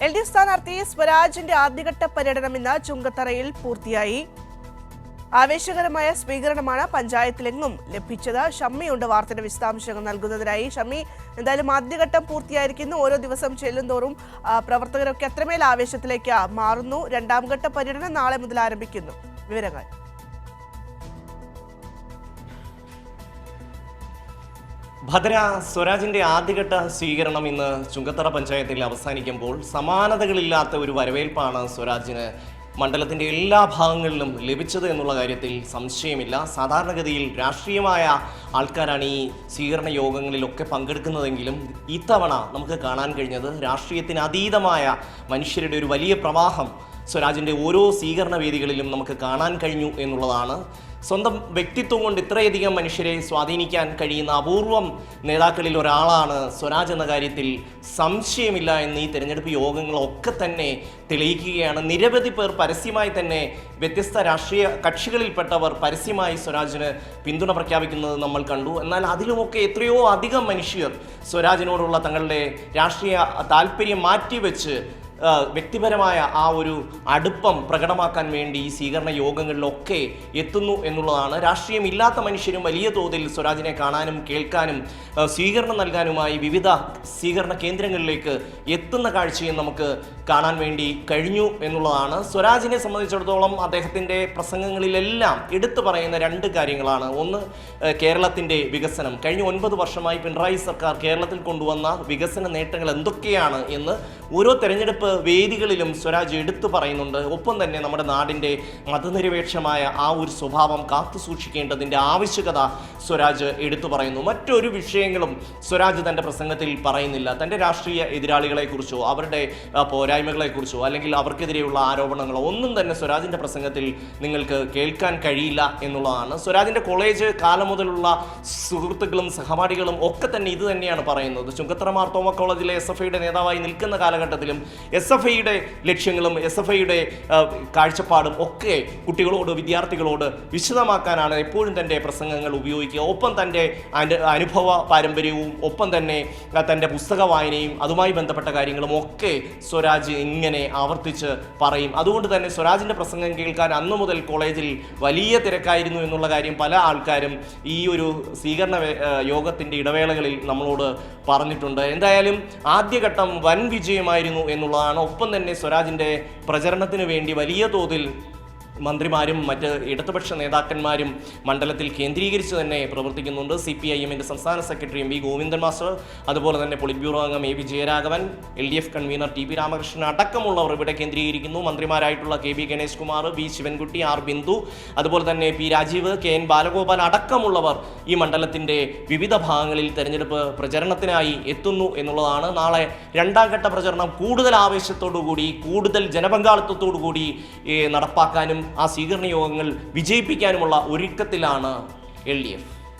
LDF സ്ഥാനാർത്ഥി സ്വരാജിന്റെ ആദ്യഘട്ട പര്യടനം ഇന്ന് ചുങ്കത്തറയിൽ പൂർത്തിയായി. ആവേശകരമായ സ്വീകരണമാണ് പഞ്ചായത്തിലെങ്ങും ലഭിച്ചത്. ഷമ്മിയുണ്ട് വാർത്തയുടെ വിശദാംശങ്ങൾ നൽകുന്നതിനായി. ഷമ്മി, എന്തായാലും ആദ്യഘട്ടം പൂർത്തിയായിരിക്കുന്നു. ഓരോ ദിവസം ചെല്ലുന്തോറും പ്രവർത്തകരൊക്കെ അത്രമേൽ ആവേശത്തിലേക്ക് മാറുന്നു. രണ്ടാം ഘട്ട പര്യടനം നാളെ മുതൽ ആരംഭിക്കുന്നു. വിവരങ്ങൾ. ഭദ്ര, സ്വരാജിന്റെ ആദ്യഘട്ട സ്വീകരണം ഇന്ന് ചുങ്കത്തറ പഞ്ചായത്തിൽ അവസാനിക്കുമ്പോൾ സമാനതകളില്ലാത്ത ഒരു വരവേൽപ്പാണ് സ്വരാജിന് മണ്ഡലത്തിന്റെ എല്ലാ ഭാഗങ്ങളിലും ലഭിച്ചത് എന്നുള്ള കാര്യത്തിൽ സംശയമില്ല. സാധാരണഗതിയിൽ രാഷ്ട്രീയമായ ആൾക്കാരാണ് ഈ സ്വീകരണ യോഗങ്ങളിലൊക്കെ പങ്കെടുക്കുന്നതെങ്കിലും ഇത്തവണ നമുക്ക് കാണാൻ കഴിഞ്ഞത് രാഷ്ട്രീയത്തിന് അതീതമായ മനുഷ്യരുടെ ഒരു വലിയ പ്രവാഹം സ്വരാജിന്റെ ഓരോ സ്വീകരണ വേദികളിലും നമുക്ക് കാണാൻ കഴിഞ്ഞു എന്നുള്ളതാണ്. സ്വന്തം വ്യക്തിത്വം കൊണ്ട് ഇത്രയധികം മനുഷ്യരെ സ്വാധീനിക്കാൻ കഴിയുന്ന അപൂർവം നേതാക്കളിൽ ഒരാളാണ് സ്വരാജ് എന്ന കാര്യത്തിൽ സംശയമില്ല എന്ന് ഈ തെരഞ്ഞെടുപ്പ് യോഗങ്ങളൊക്കെ തന്നെ തെളിയിക്കുകയാണ്. നിരവധി പേർ പരസ്യമായി തന്നെ വ്യത്യസ്ത രാഷ്ട്രീയ കക്ഷികളിൽപ്പെട്ടവർ പരസ്യമായി സ്വരാജിന് പിന്തുണ പ്രഖ്യാപിക്കുന്നത് നമ്മൾ കണ്ടു. എന്നാൽ അതിലുമൊക്കെ എത്രയോ അധികം മനുഷ്യർ സ്വരാജിനോടുള്ള തങ്ങളുടെ രാഷ്ട്രീയ താല്പര്യം മാറ്റിവെച്ച് വ്യക്തിപരമായ ആ ഒരു അടുപ്പം പ്രകടമാക്കാൻ വേണ്ടി ഈ സ്വീകരണ യോഗങ്ങളിലൊക്കെ എത്തുന്നു എന്നുള്ളതാണ്. രാഷ്ട്രീയമില്ലാത്ത മനുഷ്യരും വലിയ തോതിൽ സ്വരാജിനെ കാണാനും കേൾക്കാനും സ്വീകരണം നൽകാനുമായി വിവിധ സ്വീകരണ കേന്ദ്രങ്ങളിലേക്ക് എത്തുന്ന കാഴ്ചയും നമുക്ക് കാണാൻ വേണ്ടി കഴിഞ്ഞു എന്നുള്ളതാണ്. സ്വരാജിനെ സംബന്ധിച്ചിടത്തോളം അദ്ദേഹത്തിൻ്റെ പ്രസംഗങ്ങളിലെല്ലാം എടുത്തു പറയുന്ന രണ്ട് കാര്യങ്ങളാണ്. ഒന്ന്, കേരളത്തിൻ്റെ വികസനം. കഴിഞ്ഞ 9 വർഷമായി പിണറായി സർക്കാർ കേരളത്തിൽ കൊണ്ടുവന്ന വികസന നേട്ടങ്ങൾ എന്തൊക്കെയാണ് എന്ന് ഓരോ തെരഞ്ഞെടുപ്പ് വേദികളിലും സ്വരാജ് എടുത്തു പറയുന്നുണ്ട്. ഒപ്പം തന്നെ നമ്മുടെ നാടിൻ്റെ മതനിരപേക്ഷമായ ആ ഒരു സ്വഭാവം കാത്തു സൂക്ഷിക്കേണ്ടതിൻ്റെ ആവശ്യകത സ്വരാജ് എടുത്തു പറയുന്നു. മറ്റൊരു വിഷയങ്ങളും സ്വരാജ് തൻ്റെ പ്രസംഗത്തിൽ പറയുന്നില്ല. തൻ്റെ രാഷ്ട്രീയ എതിരാളികളെക്കുറിച്ചോ അവരുടെ പോരായ്മകളെക്കുറിച്ചോ അല്ലെങ്കിൽ അവർക്കെതിരെയുള്ള ആരോപണങ്ങളോ ഒന്നും തന്നെ സ്വരാജിൻ്റെ പ്രസംഗത്തിൽ നിങ്ങൾക്ക് കേൾക്കാൻ കഴിയില്ല എന്നുള്ളതാണ്. സ്വരാജിൻ്റെ കോളേജ് കാലം മുതലുള്ള സുഹൃത്തുക്കളും സഹപാഠികളും ഒക്കെ തന്നെ ഇത് തന്നെയാണ് പറയുന്നത്. ചുങ്കത്തറ മാർത്തോമ കോളേജിലെ SFIയുടെ നേതാവായി നിൽക്കുന്ന കാലഘട്ടത്തിലും SFIയുടെ ലക്ഷ്യങ്ങളും SFIയുടെ കാഴ്ചപ്പാടും ഒക്കെ കുട്ടികളോട് വിദ്യാർത്ഥികളോട് വിശദമാക്കാനാണ് എപ്പോഴും തൻ്റെ പ്രസംഗങ്ങൾ ഉപയോഗിക്കുക. ഒപ്പം തൻ്റെ അനുഭവ പാരമ്പര്യവും ഒപ്പം തന്നെ തൻ്റെ പുസ്തക വായനയും അതുമായി ബന്ധപ്പെട്ട കാര്യങ്ങളും ഒക്കെ സ്വരാജ് ഇങ്ങനെ ആവർത്തിച്ച് പറയും. അതുകൊണ്ട് തന്നെ സ്വരാജിൻ്റെ പ്രസംഗം കേൾക്കാൻ അന്നു മുതൽ കോളേജിൽ വലിയ തിരക്കായിരുന്നു എന്നുള്ള കാര്യം പല ആൾക്കാരും ഈ ഒരു സ്വീകരണ യോഗത്തിൻ്റെ ഇടവേളകളിൽ നമ്മളോട് പറഞ്ഞിട്ടുണ്ട്. എന്തായാലും ആദ്യഘട്ടം വൻ വിജയമായിരുന്നു എന്നുള്ളതാണ്. ഒപ്പം തന്നെ സ്വരാജിൻ്റെ പ്രചരണത്തിന് വേണ്ടി വലിയ തോതിൽ മന്ത്രിമാരും മറ്റ് ഇടതുപക്ഷ നേതാക്കന്മാരും മണ്ഡലത്തിൽ കേന്ദ്രീകരിച്ച് തന്നെ പ്രവർത്തിക്കുന്നുണ്ട്. CPIM-ൻ്റെ സംസ്ഥാന സെക്രട്ടറി MV ഗോവിന്ദൻ മാസ്റ്റർ, അതുപോലെ തന്നെ പൊളിറ്റ് ബ്യൂറോ അംഗം AV Jayaraghavan, LDF convener TP Ramakrishnan അടക്കമുള്ളവർ ഇവിടെ കേന്ദ്രീകരിക്കുന്നു. മന്ത്രിമാരായിട്ടുള്ള KB Ganesh Kumar, B Sivankutty, R Bindu, അതുപോലെ തന്നെ P രാജീവ്, KN ബാലഗോപാൽ അടക്കമുള്ളവർ ഈ മണ്ഡലത്തിൻ്റെ വിവിധ ഭാഗങ്ങളിൽ തെരഞ്ഞെടുപ്പ് പ്രചരണത്തിനായി എത്തുന്നു എന്നുള്ളതാണ്. നാളെ രണ്ടാം ഘട്ട പ്രചരണം കൂടുതൽ ആവേശത്തോടുകൂടി കൂടുതൽ ജനപങ്കാളിത്തത്തോടുകൂടി നടപ്പാക്കാനും ആ സ്വീകരണ യോഗങ്ങൾ വിജയിപ്പിക്കാനുമുള്ള ഒരുക്കത്തിലാണ് LDF.